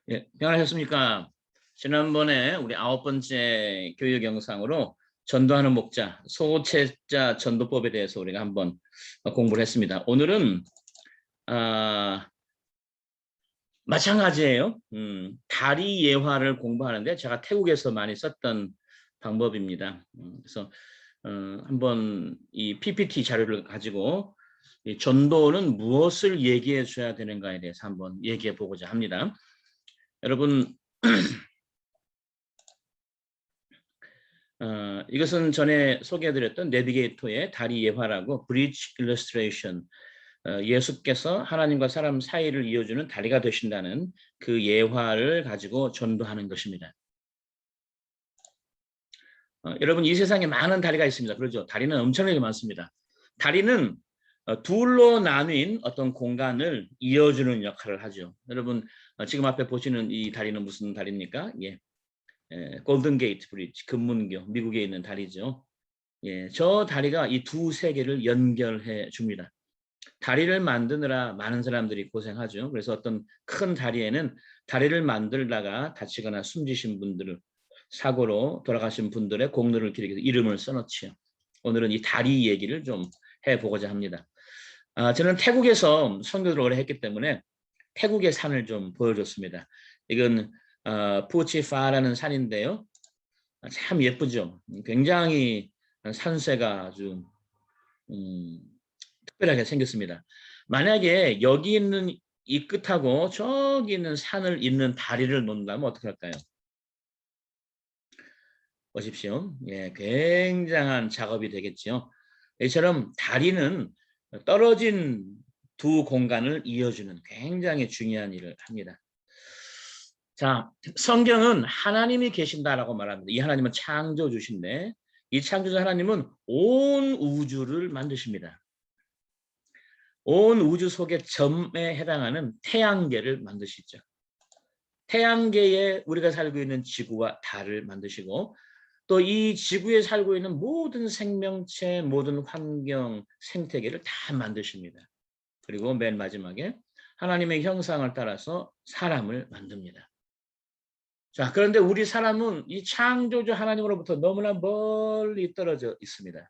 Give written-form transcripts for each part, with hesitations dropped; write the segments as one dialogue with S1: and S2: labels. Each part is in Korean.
S1: 예, 평안하셨습니까? 지난번에 우리 9번째 교육 영상으로 전도하는 목자, 소체자 전도법에 대해서 우리가 한번 공부를 했습니다. 오늘은 마찬가지예요. 다리 예화를 공부하는데 제가 태국에서 많이 썼던 방법입니다. 그래서 한번 이 PPT 자료를 가지고 이 전도는 무엇을 얘기해 줘야 되는가에 대해서 한번 얘기해 보고자 합니다. 여러분, 이것은 전에 소개해드렸던 내비게이터의 다리 예화라고 브리지 일러스트레이션, 예수께서 하나님과 사람 사이를 이어주는 다리가 되신다는 그 예화를 가지고 전도하는 것입니다. 여러분, 이 세상에 많은 다리가 있습니다. 그렇죠? 다리는 엄청나게 많습니다. 다리는 둘로 나뉜 어떤 공간을 이어주는 역할을 하죠. 여러분, 지금 앞에 보시는 이 다리는 무슨 다리입니까? 예, 골든 게이트 브리지, 금문교, 미국에 있는 다리죠. 예, 저 다리가 이 두 세계를 연결해 줍니다. 다리를 만드느라 많은 사람들이 고생하죠. 그래서 어떤 큰 다리에는 다리를 만들다가 다치거나 숨지신 분들을 사고로 돌아가신 분들의 공로를 기리기 위해서 이름을 써놓지요. 오늘은 이 다리 얘기를 좀 해보고자 합니다. 저는 태국에서 선교를 오래 했기 때문에 태국의 산을 좀 보여줬습니다. 이건 푸치파라는 산인데요. 참 예쁘죠. 굉장히 산세가 아주 특별하게 생겼습니다. 만약에 여기 있는 이 끝하고 저기 있는 산을 잇는 다리를 놓는다면 어떻게 할까요? 보십시오. 예, 굉장한 작업이 되겠죠. 이처럼 다리는 떨어진 두 공간을 이어주는 굉장히 중요한 일을 합니다. 자, 성경은 하나님이 계신다라고 말합니다. 이 하나님은 창조주신데 이 창조주 하나님은 온 우주를 만드십니다. 온 우주 속의 점에 해당하는 태양계를 만드시죠. 태양계에 우리가 살고 있는 지구와 달을 만드시고 또 이 지구에 살고 있는 모든 생명체, 모든 환경, 생태계를 다 만드십니다. 그리고 맨 마지막에 하나님의 형상을 따라서 사람을 만듭니다. 자, 그런데 우리 사람은 이 창조주 하나님으로부터 너무나 멀리 떨어져 있습니다.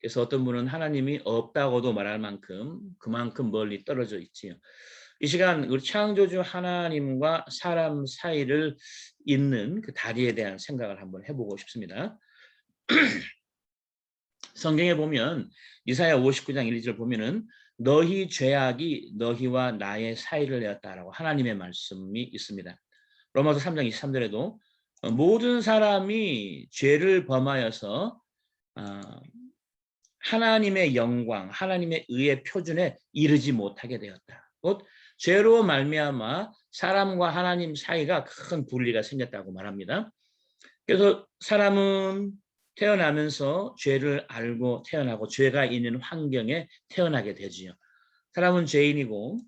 S1: 그래서 어떤 분은 하나님이 없다고도 말할 만큼 그만큼 멀리 떨어져 있지요. 이 시간 우리 창조주 하나님과 사람 사이를 잇는 그 다리에 대한 생각을 한번 해보고 싶습니다. 성경에 보면 이사야 59장 1절 보면은 너희 죄악이 너희와 나의 사이를 내었다라고 하나님의 말씀이 있습니다. 로마서 3장 23절에도 모든 사람이 죄를 범하여서 하나님의 영광, 하나님의 의의 표준에 이르지 못하게 되었다. 곧 죄로 말미암아 사람과 하나님 사이가 큰 분리가 생겼다고 말합니다. 그래서 사람은 태어나면서 죄를 알고 태어나고 죄가 있는 환경에 태어나게 되지요. 사람은 죄인이고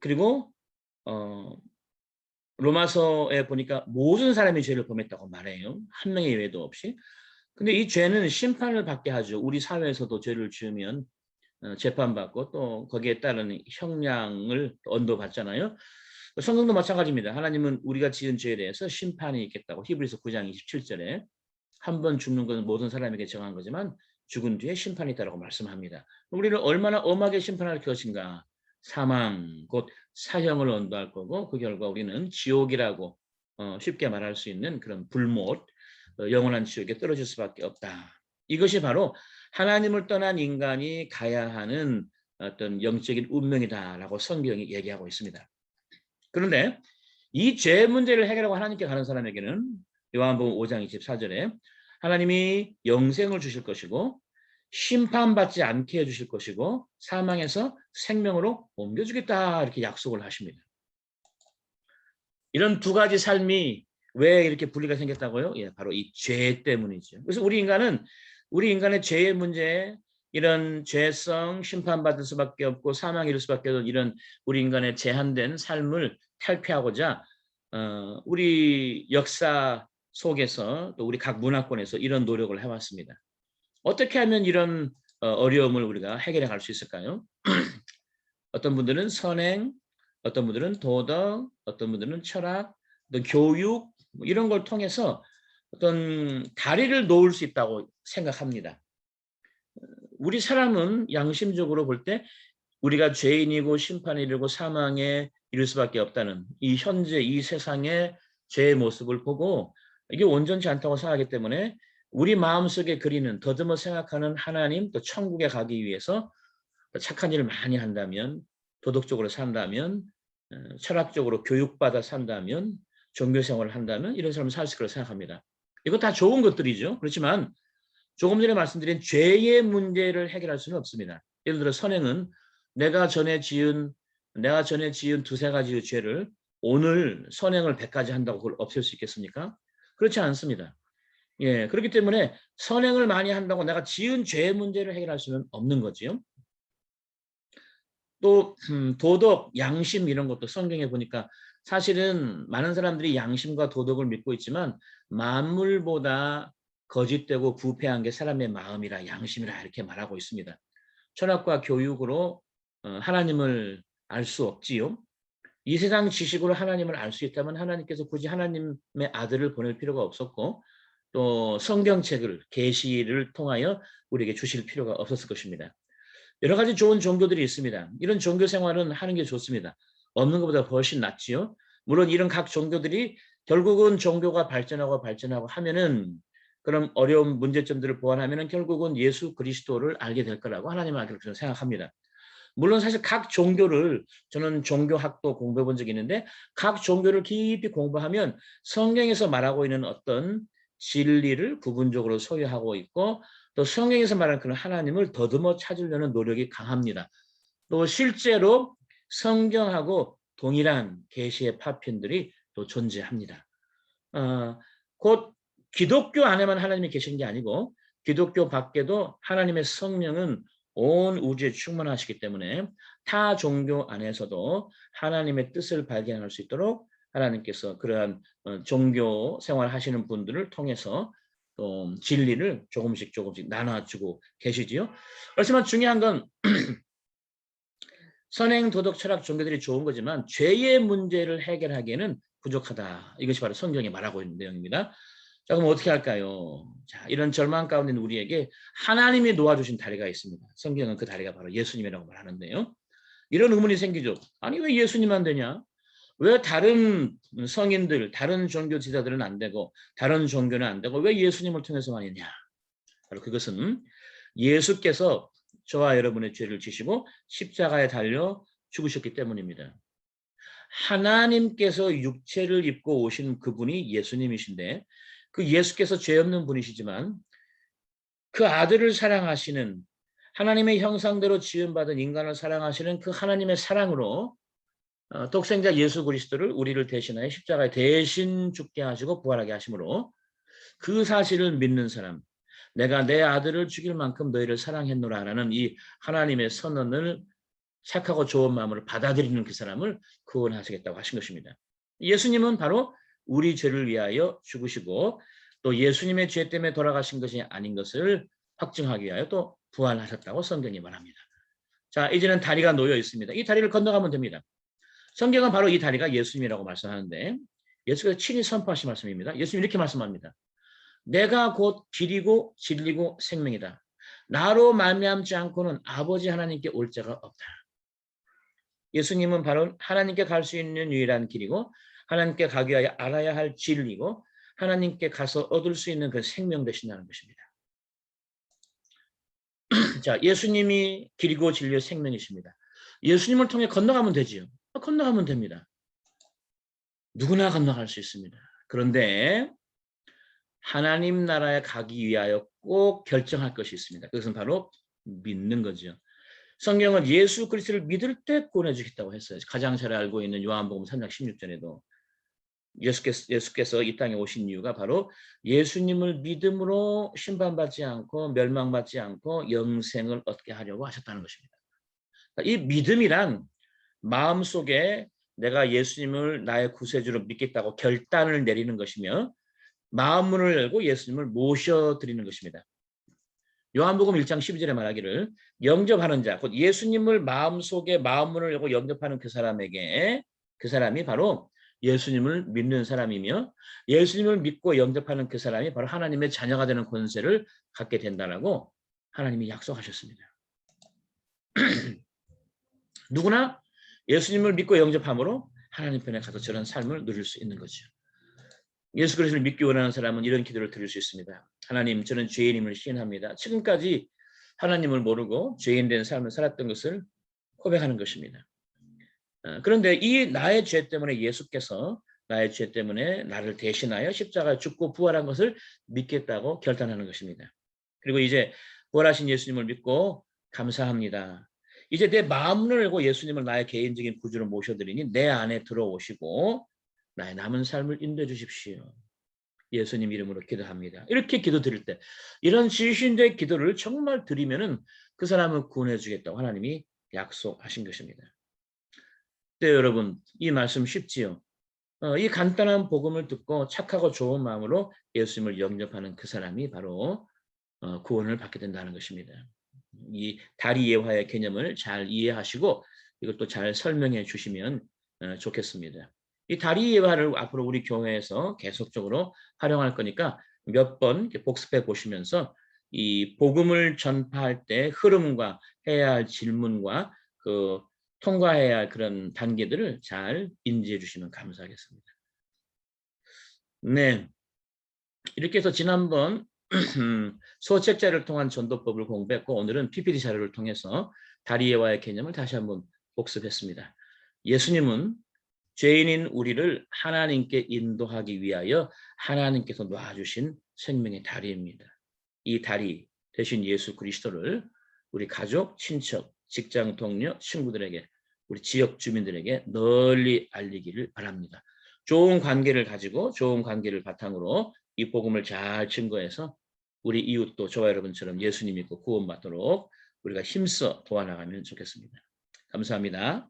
S1: 그리고 로마서에 보니까 모든 사람이 죄를 범했다고 말해요. 한 명의 예외도 없이. 근데 이 죄는 심판을 받게 하죠. 우리 사회에서도 죄를 지으면 재판받고 또 거기에 따른 형량을 언도받잖아요. 성경도 마찬가지입니다. 하나님은 우리가 지은 죄에 대해서 심판이 있겠다고 히브리서 9장 27절에 한 번 죽는 것은 모든 사람에게 정한 거지만 죽은 뒤에 심판이 있다고 말씀합니다. 우리를 얼마나 엄하게 심판할 것인가. 사망, 곧 사형을 언도할 거고 그 결과 우리는 지옥이라고 쉽게 말할 수 있는 그런 불못, 영원한 지옥에 떨어질 수밖에 없다. 이것이 바로 하나님을 떠난 인간이 가야 하는 어떤 영적인 운명이다라고 성경이 얘기하고 있습니다. 그런데 이 죄 문제를 해결하고 하나님께 가는 사람에게는 요한복음 5장 24절에 하나님이 영생을 주실 것이고 심판받지 않게 해주실 것이고 사망에서 생명으로 옮겨주겠다 이렇게 약속을 하십니다. 이런 두 가지 삶이 왜 이렇게 분리가 생겼다고요? 예, 바로 이 죄 때문이죠. 그래서 우리 인간의 죄의 문제, 이런 죄성 심판받을 수밖에 없고 사망이 이를 수밖에 없는 이런 우리 인간의 제한된 삶을 탈피하고자 우리 역사 속에서 또 우리 각 문화권에서 이런 노력을 해왔습니다. 어떻게 하면 이런 어려움을 우리가 해결해 갈 수 있을까요? 어떤 분들은 선행, 어떤 분들은 도덕, 어떤 분들은 철학, 또 교육 뭐 이런 걸 통해서 어떤 다리를 놓을 수 있다고 생각합니다. 우리 사람은 양심적으로 볼 때 우리가 죄인이고 심판에 이르고 사망에 이를 수밖에 없다는 이 현재 이 세상의 죄의 모습을 보고 이게 온전치 않다고 생각하기 때문에 우리 마음속에 그리는 더듬어 생각하는 하나님 또 천국에 가기 위해서 착한 일을 많이 한다면 도덕적으로 산다면 철학적으로 교육받아 산다면 종교 생활을 한다면 이런 사람은 살 수 있을 거라고 생각합니다. 이거 다 좋은 것들이죠. 그렇지만 조금 전에 말씀드린 죄의 문제를 해결할 수는 없습니다. 예를 들어 선행은 내가 전에 지은 두세 가지의 죄를 오늘 선행을 100가지 한다고 그걸 없앨 수 있겠습니까? 그렇지 않습니다. 예, 그렇기 때문에 선행을 많이 한다고 내가 지은 죄의 문제를 해결할 수는 없는 거지요. 또 도덕, 양심 이런 것도 성경에 보니까 사실은 많은 사람들이 양심과 도덕을 믿고 있지만 만물보다 거짓되고 부패한 게 사람의 마음이라 양심이라 이렇게 말하고 있습니다. 철학과 교육으로 하나님을 알 수 없지요. 이 세상 지식으로 하나님을 알 수 있다면 하나님께서 굳이 하나님의 아들을 보낼 필요가 없었고 또 성경책을 계시를 통하여 우리에게 주실 필요가 없었을 것입니다. 여러 가지 좋은 종교들이 있습니다. 이런 종교 생활은 하는 게 좋습니다. 없는 것보다 훨씬 낫지요. 물론 이런 각 종교들이 결국은 종교가 발전하고 하면은 그런 어려운 문제점들을 보완하면은 결국은 예수 그리스도를 알게 될 거라고 하나님은 그렇게 생각합니다. 물론 사실 각 종교를 저는 종교학도 공부해 본 적이 있는데 각 종교를 깊이 공부하면 성경에서 말하고 있는 어떤 진리를 부분적으로 소유하고 있고 또 성경에서 말하는 그런 하나님을 더듬어 찾으려는 노력이 강합니다. 또 실제로 성경하고 동일한 계시의 파편들이 또 존재합니다. 곧 기독교 안에만 하나님이 계신 게 아니고 기독교 밖에도 하나님의 성령은 온 우주에 충만하시기 때문에 타 종교 안에서도 하나님의 뜻을 발견할 수 있도록 하나님께서 그러한 종교 생활하시는 분들을 통해서 또 진리를 조금씩 나눠주고 계시지요. 그렇지만 중요한 건 선행, 도덕, 철학, 종교들이 좋은 거지만 죄의 문제를 해결하기에는 부족하다. 이것이 바로 성경이 말하고 있는 내용입니다. 자, 그럼 어떻게 할까요? 자, 이런 절망 가운데 있는 우리에게 하나님이 놓아주신 다리가 있습니다. 성경은 그 다리가 바로 예수님이라고 말하는데요. 이런 의문이 생기죠. 아니 왜 예수님만 되냐? 왜 다른 성인들, 다른 종교 지도자들은 안 되고 다른 종교는 안 되고 왜 예수님을 통해서만 있냐? 바로 그것은 예수께서 저와 여러분의 죄를 지시고 십자가에 달려 죽으셨기 때문입니다. 하나님께서 육체를 입고 오신 그분이 예수님이신데 그 예수께서 죄 없는 분이시지만 그 아들을 사랑하시는 하나님의 형상대로 지음받은 인간을 사랑하시는 그 하나님의 사랑으로 독생자 예수 그리스도를 우리를 대신하여 십자가에 대신 죽게 하시고 부활하게 하심으로 그 사실을 믿는 사람, 내가 내 아들을 죽일 만큼 너희를 사랑했노라라는 이 하나님의 선언을 착하고 좋은 마음으로 받아들이는 그 사람을 구원하시겠다고 하신 것입니다. 예수님은 바로 우리 죄를 위하여 죽으시고 또 예수님의 죄 때문에 돌아가신 것이 아닌 것을 확증하기 위하여 또 부활하셨다고 성경이 말합니다. 자, 이제는 다리가 놓여 있습니다. 이 다리를 건너가면 됩니다. 성경은 바로 이 다리가 예수님이라고 말씀하는데 예수께서 친히 선포하신 말씀입니다. 예수님 이렇게 말씀합니다. 내가 곧 길이고 진리고 생명이다. 나로 말미암지 않고는 아버지 하나님께 올 자가 없다. 예수님은 바로 하나님께 갈 수 있는 유일한 길이고 하나님께 가기 위하여 알아야 할 진리고 하나님께 가서 얻을 수 있는 그 생명 되신다는 것입니다. 자, 예수님이 길이고 진리의 생명이십니다. 예수님을 통해 건너가면 되지요. 건너가면 됩니다. 누구나 건너갈 수 있습니다. 그런데 하나님 나라에 가기 위하여 꼭 결정할 것이 있습니다. 그것은 바로 믿는 거죠. 성경은 예수 그리스도를 믿을 때 구원해 주겠다고 했어요. 가장 잘 알고 있는 요한복음 3장 16절에도 예수께서 이 땅에 오신 이유가 바로 예수님을 믿음으로 심판받지 않고 멸망받지 않고 영생을 얻게 하려고 하셨다는 것입니다. 이 믿음이란 마음속에 내가 예수님을 나의 구세주로 믿겠다고 결단을 내리는 것이며 마음문을 열고 예수님을 모셔드리는 것입니다. 요한복음 1장 12절에 말하기를 영접하는 자, 곧 예수님을 마음속에 마음문을 열고 영접하는 그 사람에게 그 사람이 바로 예수님을 믿는 사람이며 예수님을 믿고 영접하는 그 사람이 바로 하나님의 자녀가 되는 권세를 갖게 된다라고 하나님이 약속하셨습니다. 누구나 예수님을 믿고 영접함으로 하나님 편에 가서 저런 삶을 누릴 수 있는 거죠. 예수 그리스도를 믿기 원하는 사람은 이런 기도를 드릴 수 있습니다. 하나님, 저는 죄인임을 시인합니다. 지금까지 하나님을 모르고 죄인된 삶을 살았던 것을 고백하는 것입니다. 그런데 이 나의 죄 때문에 예수께서 나의 죄 때문에 나를 대신하여 십자가에 죽고 부활한 것을 믿겠다고 결단하는 것입니다. 그리고 이제 부활하신 예수님을 믿고 감사합니다. 이제 내 마음을 열고 예수님을 나의 개인적인 구주로 모셔드리니 내 안에 들어오시고 나의 남은 삶을 인도해 주십시오. 예수님 이름으로 기도합니다. 이렇게 기도 드릴 때 이런 진심의 기도를 정말 드리면은 그 사람을 구원해 주겠다고 하나님이 약속하신 것입니다. 네, 여러분, 이 말씀 쉽지요? 이 간단한 복음을 듣고 착하고 좋은 마음으로 예수님을 영접하는 그 사람이 바로 구원을 받게 된다는 것입니다. 이 다리 예화의 개념을 잘 이해하시고 이것도 잘 설명해 주시면 좋겠습니다. 이 다리 예화를 앞으로 우리 교회에서 계속적으로 활용할 거니까 몇 번 복습해 보시면서 이 복음을 전파할 때 흐름과 해야 할 질문과 그 통과해야 할 그런 단계들을 잘 인지해 주시면 감사하겠습니다. 네, 이렇게 해서 지난번 소책자를 통한 전도법을 공부했고 오늘은 PPT 자료를 통해서 다리예화의 개념을 다시 한번 복습했습니다. 예수님은 죄인인 우리를 하나님께 인도하기 위하여 하나님께서 놔주신 생명의 다리입니다. 이 다리 대신 예수 그리스도를 우리 가족, 친척, 직장 동료, 친구들에게 우리 지역 주민들에게 널리 알리기를 바랍니다. 좋은 관계를 가지고 좋은 관계를 바탕으로 이 복음을 잘 증거해서 우리 이웃도 저와 여러분처럼 예수님 믿고 구원받도록 우리가 힘써 도와나가면 좋겠습니다. 감사합니다.